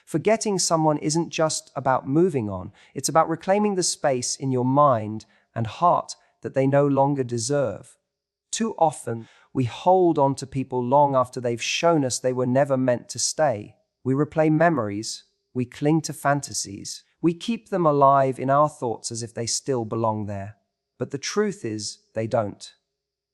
Forgetting someone isn't just about moving on, it's about reclaiming the space in your mind and heart that they no longer deserve. Too often, we hold on to people long after they've shown us they were never meant to stay. We replay memories, we cling to fantasies, we keep them alive in our thoughts as if they still belong there. But the truth is, they don't.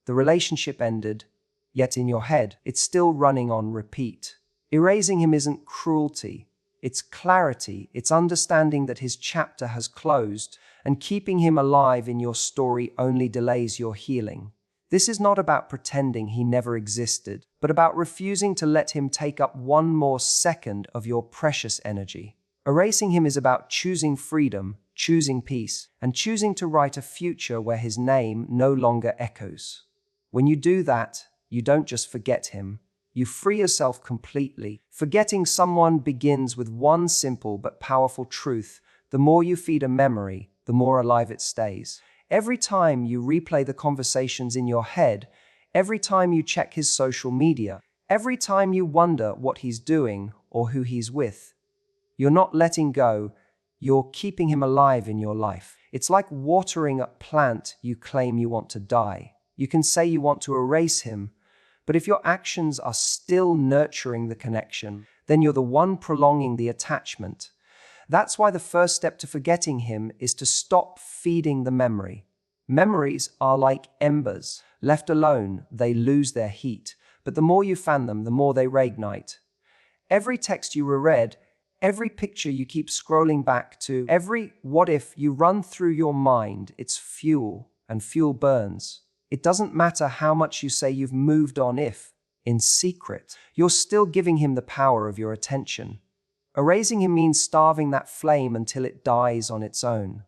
The relationship ended, yet in your head, it's still running on repeat. Erasing him isn't cruelty, it's clarity, it's understanding that his chapter has closed, and keeping him alive in your story only delays your healing. This is not about pretending he never existed, but about refusing to let him take up one more second of your precious energy. Erasing him is about choosing freedom, choosing peace, and choosing to write a future where his name no longer echoes. When you do that, you don't just forget him, you free yourself completely. Forgetting someone begins with one simple but powerful truth: the more you feed a memory, the more alive it stays. Every time you replay the conversations in your head, every time you check his social media, every time you wonder what he's doing or who he's with, you're not letting go, you're keeping him alive in your life. It's like watering a plant you claim you want to die. You can say you want to erase him, but if your actions are still nurturing the connection, then you're the one prolonging the attachment. That's why the first step to forgetting him is to stop feeding the memory. Memories are like embers. Left alone, they lose their heat, but the more you fan them, the more they reignite. Every text you reread, every picture you keep scrolling back to, every what if you run through your mind, it's fuel, and fuel burns. It doesn't matter how much you say you've moved on if, in secret, you're still giving him the power of your attention. Erasing him means starving that flame until it dies on its own.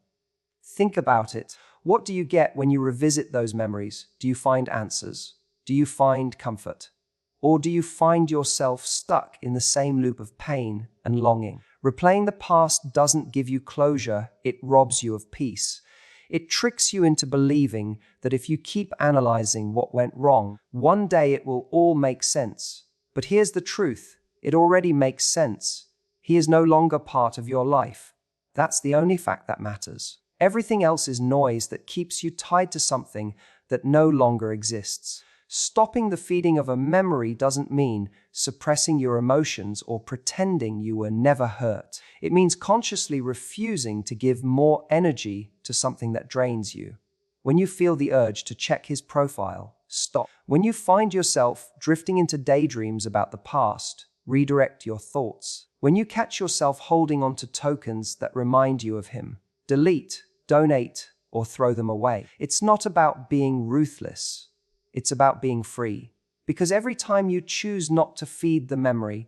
Think about it. What do you get when you revisit those memories? Do you find answers? Do you find comfort? Or do you find yourself stuck in the same loop of pain and longing? Replaying the past doesn't give you closure, it robs you of peace. It tricks you into believing that if you keep analyzing what went wrong, one day it will all make sense. But here's the truth, it already makes sense. He is no longer part of your life. That's the only fact that matters. Everything else is noise that keeps you tied to something that no longer exists. Stopping the feeding of a memory doesn't mean suppressing your emotions or pretending you were never hurt. It means consciously refusing to give more energy to something that drains you. When you feel the urge to check his profile, stop. When you find yourself drifting into daydreams about the past, redirect your thoughts. When you catch yourself holding on to tokens that remind you of him, delete, donate, or throw them away. It's not about being ruthless. It's about being free. Because every time you choose not to feed the memory,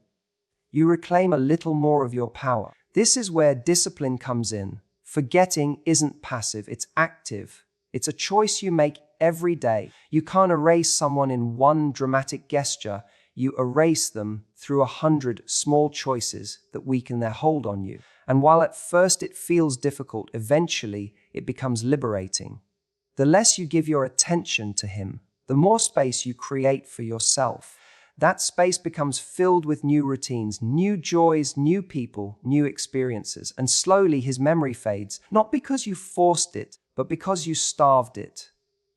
you reclaim a little more of your power. This is where discipline comes in. Forgetting isn't passive, it's active. It's a choice you make every day. You can't erase someone in one dramatic gesture. You erase them through 100 small choices that weaken their hold on you. And while at first it feels difficult, eventually it becomes liberating. The less you give your attention to him, the more space you create for yourself. That space becomes filled with new routines, new joys, new people, new experiences, and slowly his memory fades, not because you forced it, but because you starved it.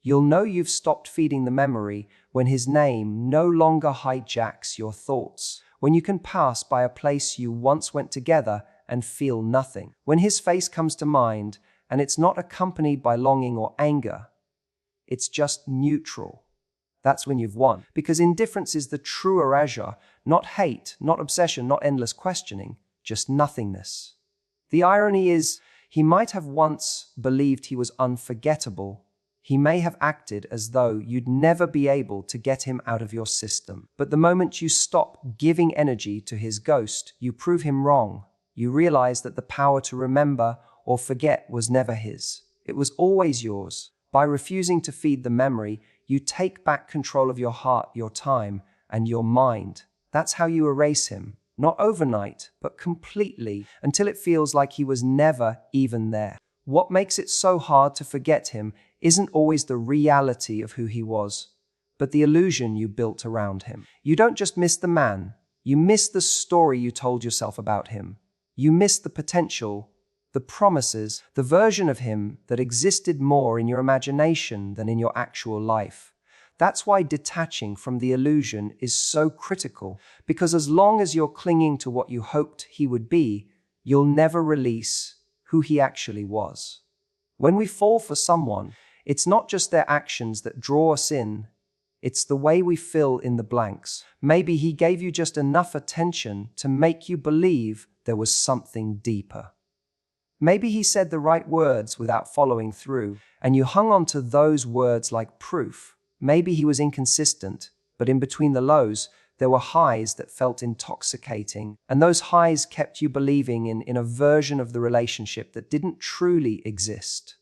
You'll know you've stopped feeding the memory when his name no longer hijacks your thoughts, when you can pass by a place you once went together and feel nothing, when his face comes to mind and it's not accompanied by longing or anger, it's just neutral. That's when you've won. Because indifference is the true erasure, not hate, not obsession, not endless questioning, just nothingness. The irony is, he might have once believed he was unforgettable. He may have acted as though you'd never be able to get him out of your system. But the moment you stop giving energy to his ghost, you prove him wrong. You realize that the power to remember or forget was never his. It was always yours. By refusing to feed the memory, you take back control of your heart, your time, and your mind. That's how you erase him. Not overnight, but completely, until it feels like he was never even there. What makes it so hard to forget him isn't always the reality of who he was, but the illusion you built around him. You don't just miss the man, You miss the story you told yourself about him. You miss the potential, the promises, the version of him that existed more in your imagination than in your actual life. That's why detaching from the illusion is so critical, because as long as you're clinging to what you hoped he would be, you'll never release who he actually was. When we fall for someone, it's not just their actions that draw us in, it's the way we fill in the blanks. Maybe he gave you just enough attention to make you believe there was something deeper. Maybe he said the right words without following through, and you hung on to those words like proof. Maybe he was inconsistent, but in between the lows, there were highs that felt intoxicating, and those highs kept you believing in a version of the relationship that didn't truly exist.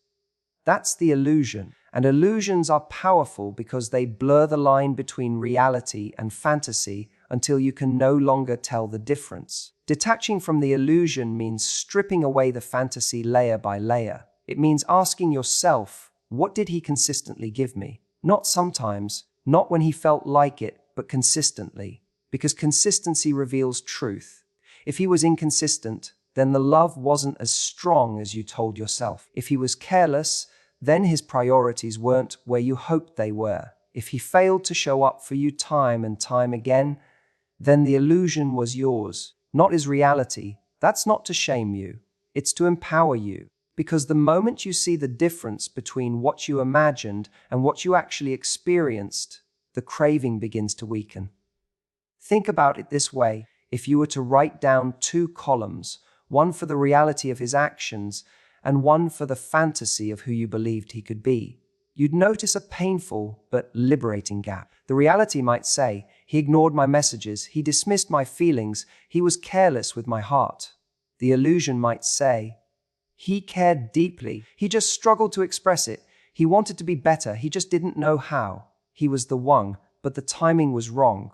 That's the illusion, and illusions are powerful because they blur the line between reality and fantasy until you can no longer tell the difference. Detaching from the illusion means stripping away the fantasy layer by layer. It means asking yourself, what did he consistently give me? Not sometimes, not when he felt like it, but consistently. Because consistency reveals truth. If he was inconsistent, then the love wasn't as strong as you told yourself. If he was careless, then his priorities weren't where you hoped they were. If he failed to show up for you time and time again, then the illusion was yours, not his reality. That's not to shame you, it's to empower you. Because the moment you see the difference between what you imagined and what you actually experienced, the craving begins to weaken. Think about it this way: if you were to write down 2 columns, one for the reality of his actions and one for the fantasy of who you believed he could be, you'd notice a painful but liberating gap. The reality might say, he ignored my messages, he dismissed my feelings, he was careless with my heart. The illusion might say, he cared deeply, he just struggled to express it, he wanted to be better, he just didn't know how. He was the one, but the timing was wrong.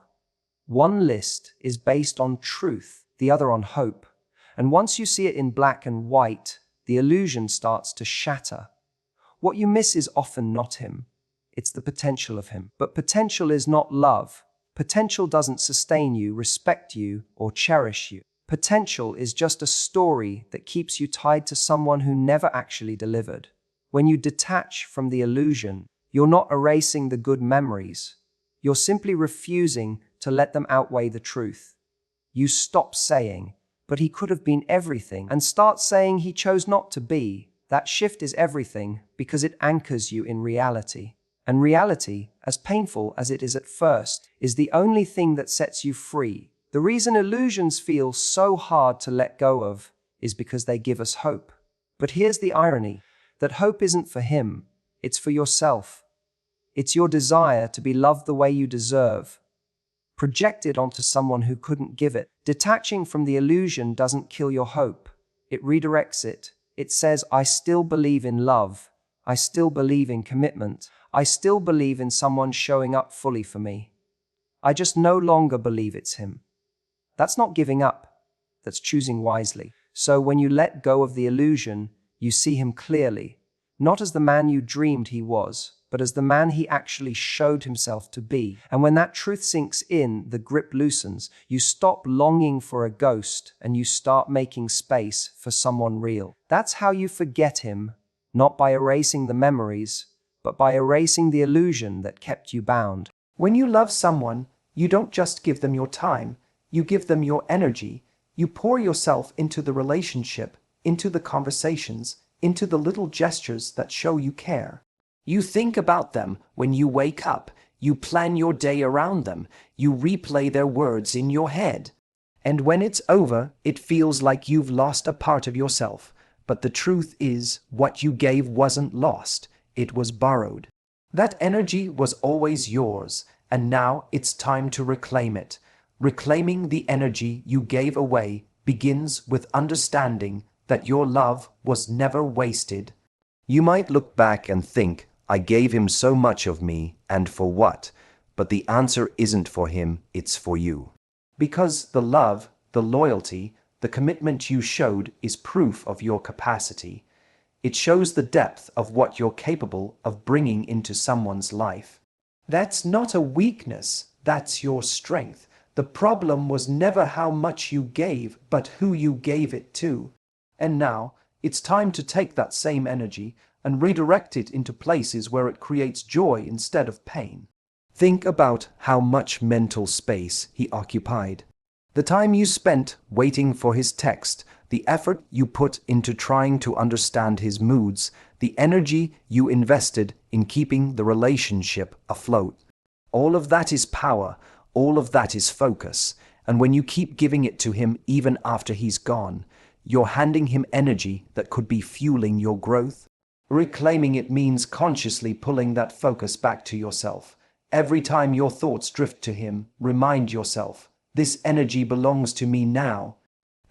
One list is based on truth, the other on hope. And once you see it in black and white, the illusion starts to shatter. What you miss is often not him. It's the potential of him. But potential is not love. Potential doesn't sustain you, respect you, or cherish you. Potential is just a story that keeps you tied to someone who never actually delivered. When you detach from the illusion, you're not erasing the good memories. You're simply refusing to let them outweigh the truth. You stop saying, but he could have been everything, and start saying he chose not to be. That shift is everything because it anchors you in reality. And reality, as painful as it is at first, is the only thing that sets you free. The reason illusions feel so hard to let go of is because they give us hope. But here's the irony, that hope isn't for him, it's for yourself. It's your desire to be loved the way you deserve, projected onto someone who couldn't give it. Detaching from the illusion doesn't kill your hope. It redirects it. It says, I still believe in love. I still believe in commitment. I still believe in someone showing up fully for me. I just no longer believe it's him. That's not giving up. That's choosing wisely. So when you let go of the illusion, you see him clearly, not as the man you dreamed he was, but as the man he actually showed himself to be. And when that truth sinks in, the grip loosens. You stop longing for a ghost and you start making space for someone real. That's how you forget him, not by erasing the memories, but by erasing the illusion that kept you bound. When you love someone, you don't just give them your time, you give them your energy. You pour yourself into the relationship, into the conversations, into the little gestures that show you care. You think about them when you wake up, you plan your day around them, you replay their words in your head. And when it's over, it feels like you've lost a part of yourself. But the truth is, what you gave wasn't lost, it was borrowed. That energy was always yours, and now it's time to reclaim it. Reclaiming the energy you gave away begins with understanding that your love was never wasted. You might look back and think, I gave him so much of me, and for what? But the answer isn't for him, it's for you. Because the love, the loyalty, the commitment you showed is proof of your capacity. It shows the depth of what you're capable of bringing into someone's life. That's not a weakness, that's your strength. The problem was never how much you gave, but who you gave it to. And now, it's time to take that same energy and redirect it into places where it creates joy instead of pain. Think about how much mental space he occupied. The time you spent waiting for his text, the effort you put into trying to understand his moods, the energy you invested in keeping the relationship afloat. All of that is power, all of that is focus, and when you keep giving it to him even after he's gone, you're handing him energy that could be fueling your growth. Reclaiming it means consciously pulling that focus back to yourself. Every time your thoughts drift to him, remind yourself, this energy belongs to me now.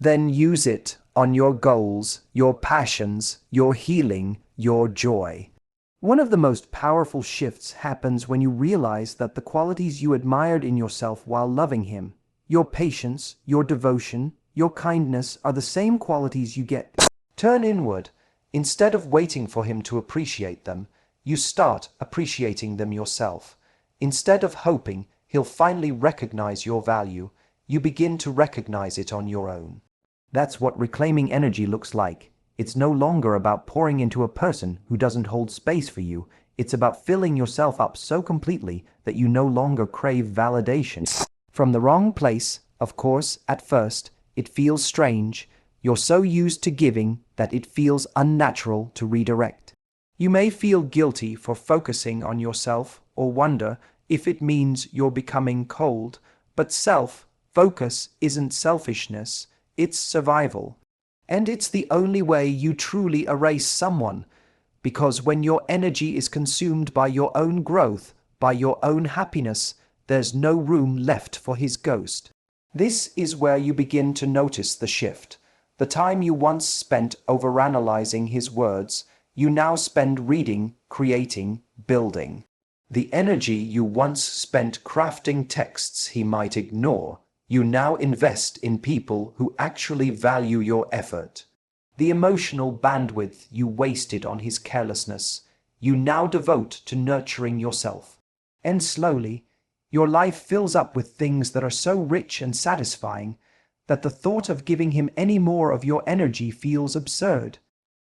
Then use it on your goals, your passions, your healing, your joy. One of the most powerful shifts happens when you realize that the qualities you admired in yourself while loving him, your patience, your devotion, your kindness, are the same qualities you get. Turn inward. Instead of waiting for him to appreciate them, you start appreciating them yourself. Instead of hoping he'll finally recognize your value, you begin to recognize it on your own. That's what reclaiming energy looks like. It's no longer about pouring into a person who doesn't hold space for you. It's about filling yourself up so completely that you no longer crave validation. From the wrong place, of course, at first, it feels strange. You're so used to giving that it feels unnatural to redirect. You may feel guilty for focusing on yourself or wonder if it means you're becoming cold, but self-focus isn't selfishness, it's survival. And it's the only way you truly erase someone, because when your energy is consumed by your own growth, by your own happiness, there's no room left for his ghost. This is where you begin to notice the shift. The time you once spent overanalyzing his words, you now spend reading, creating, building. The energy you once spent crafting texts he might ignore, you now invest in people who actually value your effort. The emotional bandwidth you wasted on his carelessness, you now devote to nurturing yourself. And slowly, your life fills up with things that are so rich and satisfying that the thought of giving him any more of your energy feels absurd.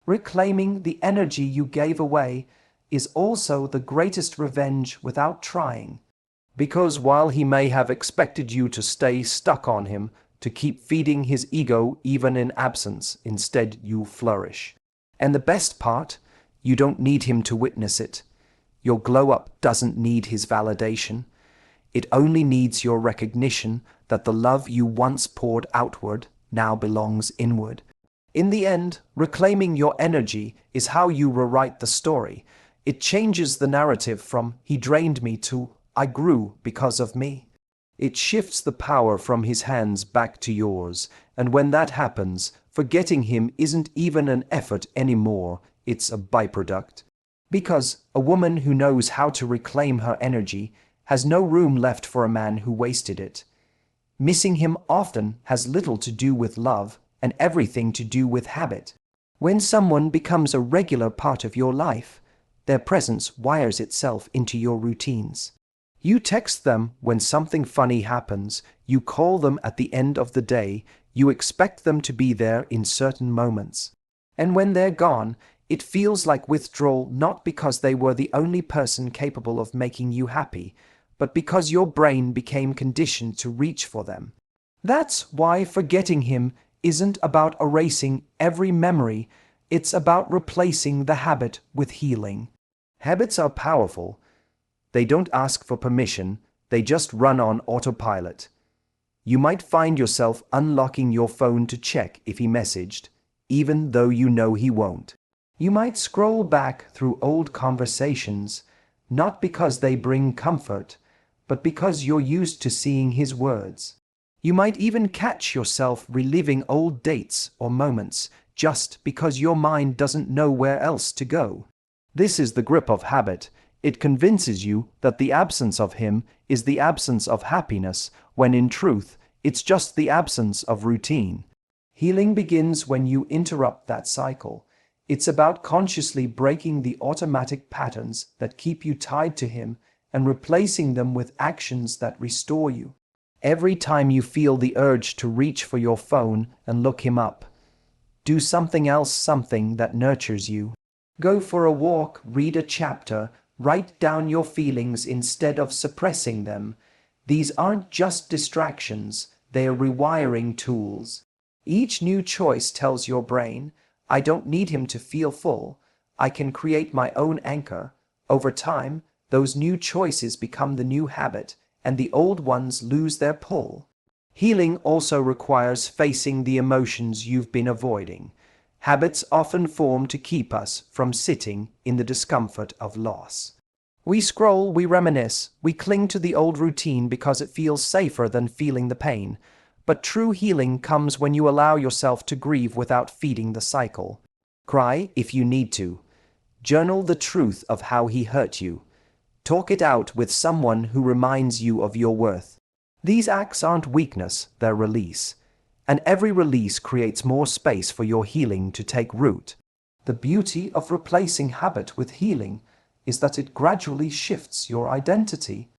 Reclaiming the energy you gave away is also the greatest revenge without trying. Because while he may have expected you to stay stuck on him, to keep feeding his ego even in absence, instead you flourish. And the best part, you don't need him to witness it. Your glow-up doesn't need his validation. It only needs your recognition that the love you once poured outward now belongs inward. In the end, reclaiming your energy is how you rewrite the story. It changes the narrative from "he drained me" to "I grew because of me." It shifts the power from his hands back to yours, and when that happens, forgetting him isn't even an effort anymore, it's a byproduct. Because a woman who knows how to reclaim her energy has no room left for a man who wasted it. Missing him often has little to do with love and everything to do with habit. When someone becomes a regular part of your life, their presence wires itself into your routines. You text them when something funny happens, you call them at the end of the day, you expect them to be there in certain moments. And when they're gone, it feels like withdrawal, not because they were the only person capable of making you happy, but because your brain became conditioned to reach for them. That's why forgetting him isn't about erasing every memory, it's about replacing the habit with healing. Habits are powerful. They don't ask for permission, they just run on autopilot. You might find yourself unlocking your phone to check if he messaged, even though you know he won't. You might scroll back through old conversations, not because they bring comfort, but because you're used to seeing his words. You might even catch yourself reliving old dates or moments just because your mind doesn't know where else to go. This is the grip of habit. It convinces you that the absence of him is the absence of happiness, when in truth, it's just the absence of routine. Healing begins when you interrupt that cycle. It's about consciously breaking the automatic patterns that keep you tied to him and replacing them with actions that restore you. Every time you feel the urge to reach for your phone and look him up, do something else, something that nurtures you. Go for a walk, read a chapter, write down your feelings instead of suppressing them. These aren't just distractions, they are rewiring tools. Each new choice tells your brain, I don't need him to feel full. I can create my own anchor. Over time, those new choices become the new habit, and the old ones lose their pull. Healing also requires facing the emotions you've been avoiding. Habits often form to keep us from sitting in the discomfort of loss. We scroll, we reminisce, we cling to the old routine because it feels safer than feeling the pain. But true healing comes when you allow yourself to grieve without feeding the cycle. Cry if you need to. Journal the truth of how he hurt you. Talk it out with someone who reminds you of your worth. These acts aren't weakness, they're release. And every release creates more space for your healing to take root. The beauty of replacing habit with healing is that it gradually shifts your identity.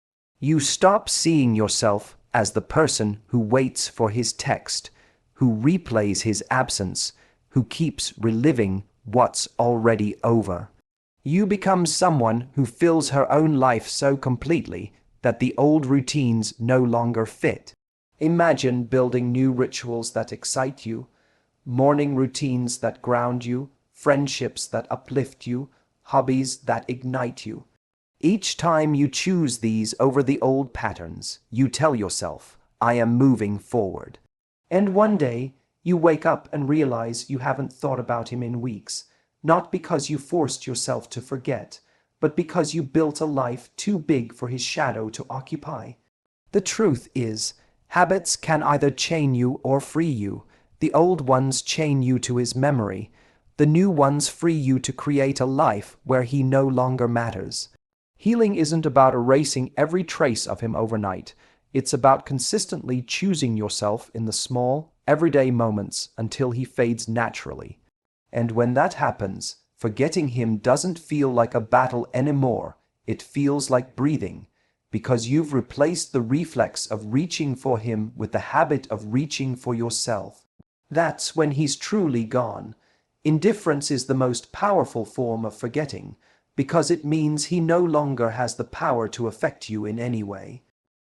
You stop seeing yourself as the person who waits for his text, who replays his absence, who keeps reliving what's already over. You become someone who fills her own life so completely that the old routines no longer fit. Imagine building new rituals that excite you, morning routines that ground you, friendships that uplift you, hobbies that ignite you. Each time you choose these over the old patterns, you tell yourself, I am moving forward. And one day, you wake up and realize you haven't thought about him in weeks, not because you forced yourself to forget, but because you built a life too big for his shadow to occupy. The truth is, habits can either chain you or free you. The old ones chain you to his memory. The new ones free you to create a life where he no longer matters. Healing isn't about erasing every trace of him overnight. It's about consistently choosing yourself in the small, everyday moments until he fades naturally. And when that happens, forgetting him doesn't feel like a battle anymore. It feels like breathing, because you've replaced the reflex of reaching for him with the habit of reaching for yourself. That's when he's truly gone. Indifference is the most powerful form of forgetting, because it means he no longer has the power to affect you in any way.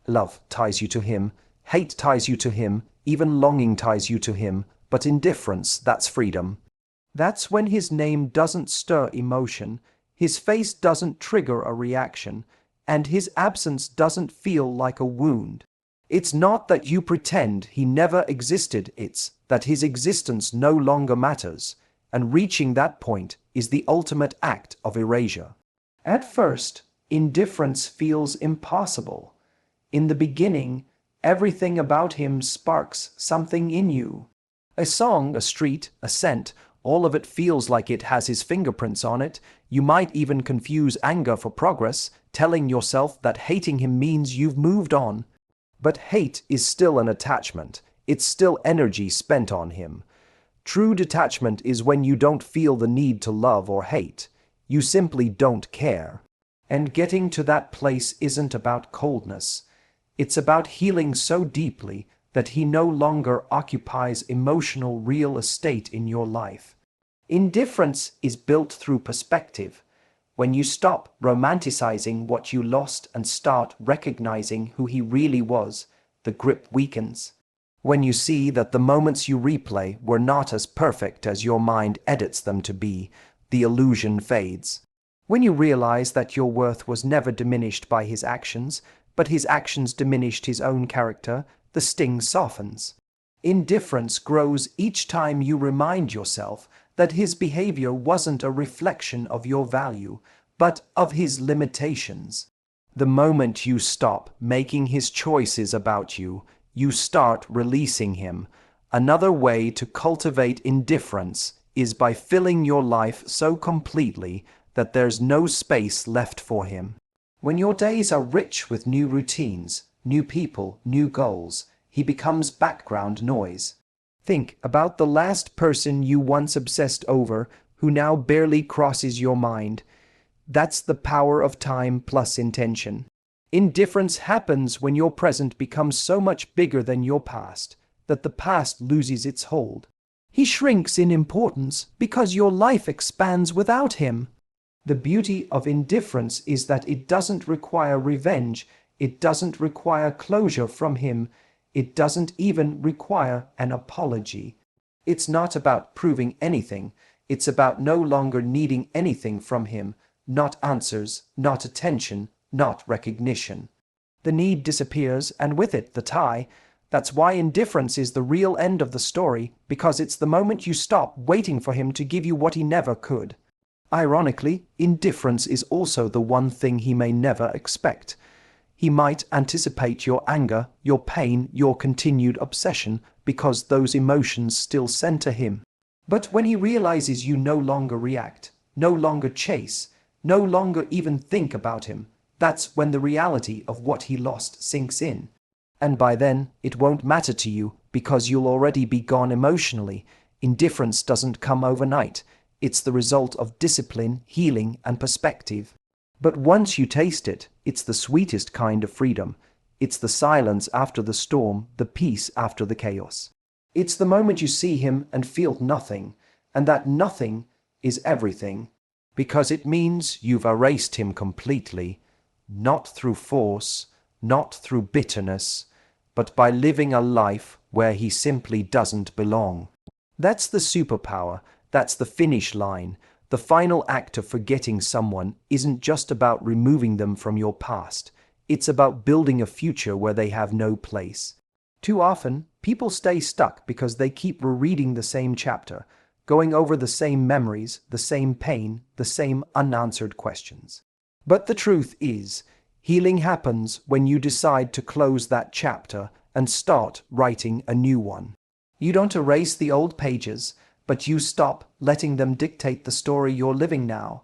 Love ties you to him, hate ties you to him, even longing ties you to him, but indifference, that's freedom. That's when his name doesn't stir emotion, his face doesn't trigger a reaction, and his absence doesn't feel like a wound. It's not that you pretend he never existed, it's that his existence no longer matters, and reaching that point is the ultimate act of erasure. At first, indifference feels impossible. In the beginning, everything about him sparks something in you. A song, a street, a scent, all of it feels like it has his fingerprints on it. You might even confuse anger for progress, telling yourself that hating him means you've moved on. But hate is still an attachment. It's still energy spent on him. True detachment is when you don't feel the need to love or hate. You simply don't care. And getting to that place isn't about coldness. It's about healing so deeply that he no longer occupies emotional real estate in your life. Indifference is built through perspective. When you stop romanticizing what you lost and start recognizing who he really was, the grip weakens. When you see that the moments you replay were not as perfect as your mind edits them to be, the illusion fades. When you realize that your worth was never diminished by his actions, but his actions diminished his own character, the sting softens. Indifference grows each time you remind yourself that his behavior wasn't a reflection of your value, but of his limitations. The moment you stop making his choices about you, you start releasing him. Another way to cultivate indifference is by filling your life so completely that there's no space left for him. When your days are rich with new routines, new people, new goals, he becomes background noise. Think about the last person you once obsessed over who now barely crosses your mind. That's the power of time plus intention. Indifference happens when your present becomes so much bigger than your past that the past loses its hold. He shrinks in importance because your life expands without him. The beauty of indifference is that it doesn't require revenge, it doesn't require closure from him, it doesn't even require an apology. It's not about proving anything, it's about no longer needing anything from him, not answers, not attention, not recognition. The need disappears, and with it the tie. That's why indifference is the real end of the story, because it's the moment you stop waiting for him to give you what he never could. Ironically, indifference is also the one thing he may never expect. He might anticipate your anger, your pain, your continued obsession, because those emotions still center him. But when he realizes you no longer react, no longer chase, no longer even think about him, that's when the reality of what he lost sinks in. And by then, it won't matter to you because you'll already be gone emotionally. Indifference doesn't come overnight. It's the result of discipline, healing, and perspective. But once you taste it, it's the sweetest kind of freedom. It's the silence after the storm, the peace after the chaos. It's the moment you see him and feel nothing, and that nothing is everything, because it means you've erased him completely, not through force, not through bitterness, but by living a life where he simply doesn't belong. That's the superpower, that's the finish line. The final act of forgetting someone isn't just about removing them from your past, it's about building a future where they have no place. Too often, people stay stuck because they keep rereading the same chapter, going over the same memories, the same pain, the same unanswered questions. But the truth is, healing happens when you decide to close that chapter and start writing a new one. You don't erase the old pages, but you stop letting them dictate the story you're living now.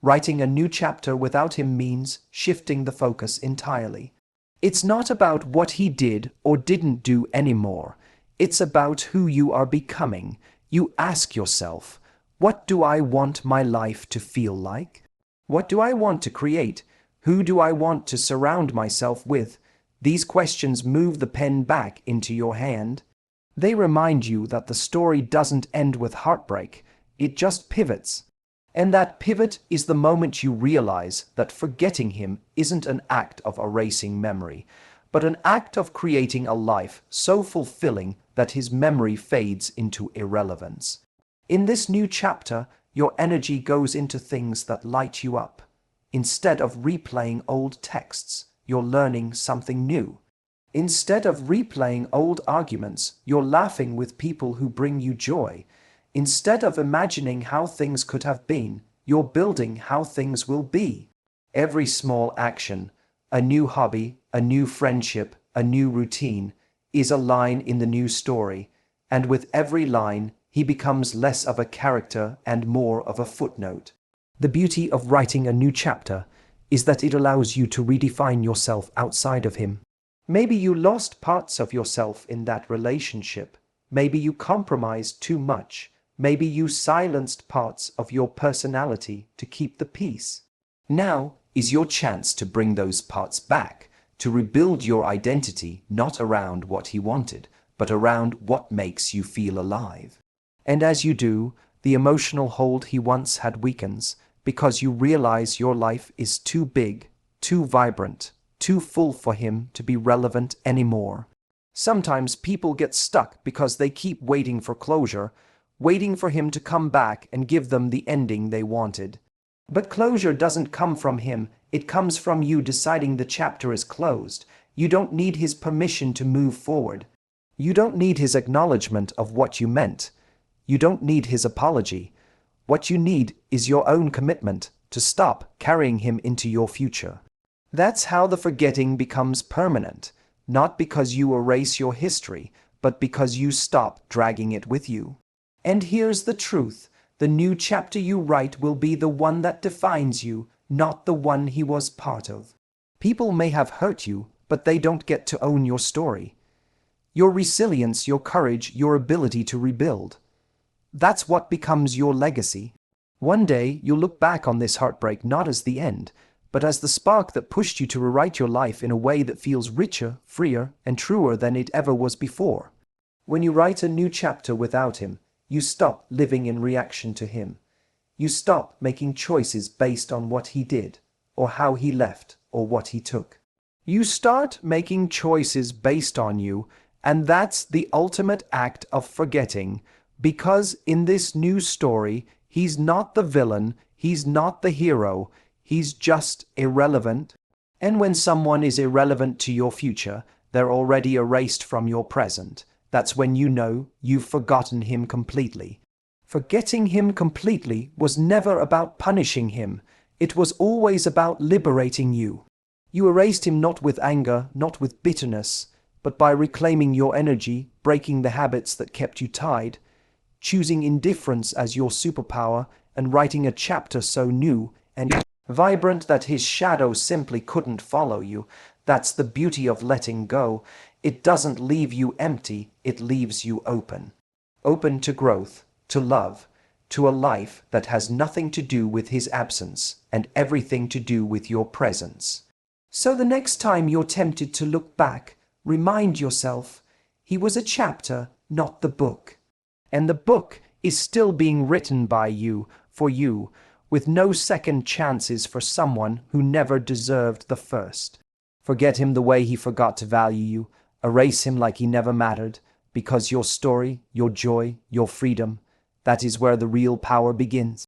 Writing a new chapter without him means shifting the focus entirely. It's not about what he did or didn't do anymore. It's about who you are becoming. You ask yourself, what do I want my life to feel like? What do I want to create? Who do I want to surround myself with? These questions move the pen back into your hand. They remind you that the story doesn't end with heartbreak, it just pivots. And that pivot is the moment you realize that forgetting him isn't an act of erasing memory, but an act of creating a life so fulfilling that his memory fades into irrelevance. In this new chapter, your energy goes into things that light you up. Instead of replaying old texts, you're learning something new. Instead of replaying old arguments, you're laughing with people who bring you joy. Instead of imagining how things could have been, you're building how things will be. Every small action, a new hobby, a new friendship, a new routine, is a line in the new story, and with every line, he becomes less of a character and more of a footnote. The beauty of writing a new chapter is that it allows you to redefine yourself outside of him. Maybe you lost parts of yourself in that relationship. Maybe you compromised too much. Maybe you silenced parts of your personality to keep the peace. Now is your chance to bring those parts back, to rebuild your identity not around what he wanted, but around what makes you feel alive. And as you do, the emotional hold he once had weakens, because you realize your life is too big, too vibrant, too full for him to be relevant anymore. Sometimes people get stuck because they keep waiting for closure, waiting for him to come back and give them the ending they wanted. But closure doesn't come from him, it comes from you deciding the chapter is closed. You don't need his permission to move forward. You don't need his acknowledgement of what you meant. You don't need his apology. What you need is your own commitment to stop carrying him into your future. That's how the forgetting becomes permanent, not because you erase your history, but because you stop dragging it with you. And here's the truth, the new chapter you write will be the one that defines you, not the one he was part of. People may have hurt you, but they don't get to own your story. Your resilience, your courage, your ability to rebuild. That's what becomes your legacy. One day, you'll look back on this heartbreak not as the end, but as the spark that pushed you to rewrite your life in a way that feels richer, freer, and truer than it ever was before. When you write a new chapter without him, you stop living in reaction to him. You stop making choices based on what he did, or how he left, or what he took. You start making choices based on you, and that's the ultimate act of forgetting, because in this new story, he's not the villain, he's not the hero, he's just irrelevant. And when someone is irrelevant to your future, they're already erased from your present. That's when you know you've forgotten him completely. Forgetting him completely was never about punishing him. It was always about liberating you. You erased him not with anger, not with bitterness, but by reclaiming your energy, breaking the habits that kept you tied, choosing indifference as your superpower, and writing a chapter so new and vibrant that his shadow simply couldn't follow you. That's the beauty of letting go. It doesn't leave you empty, it leaves you open. Open to growth, to love, to a life that has nothing to do with his absence and everything to do with your presence. So the next time you're tempted to look back, remind yourself, he was a chapter, not the book. And the book is still being written by you, for you, with no second chances for someone who never deserved the first. Forget him the way he forgot to value you. Erase him like he never mattered, because your story, your joy, your freedom, that is where the real power begins.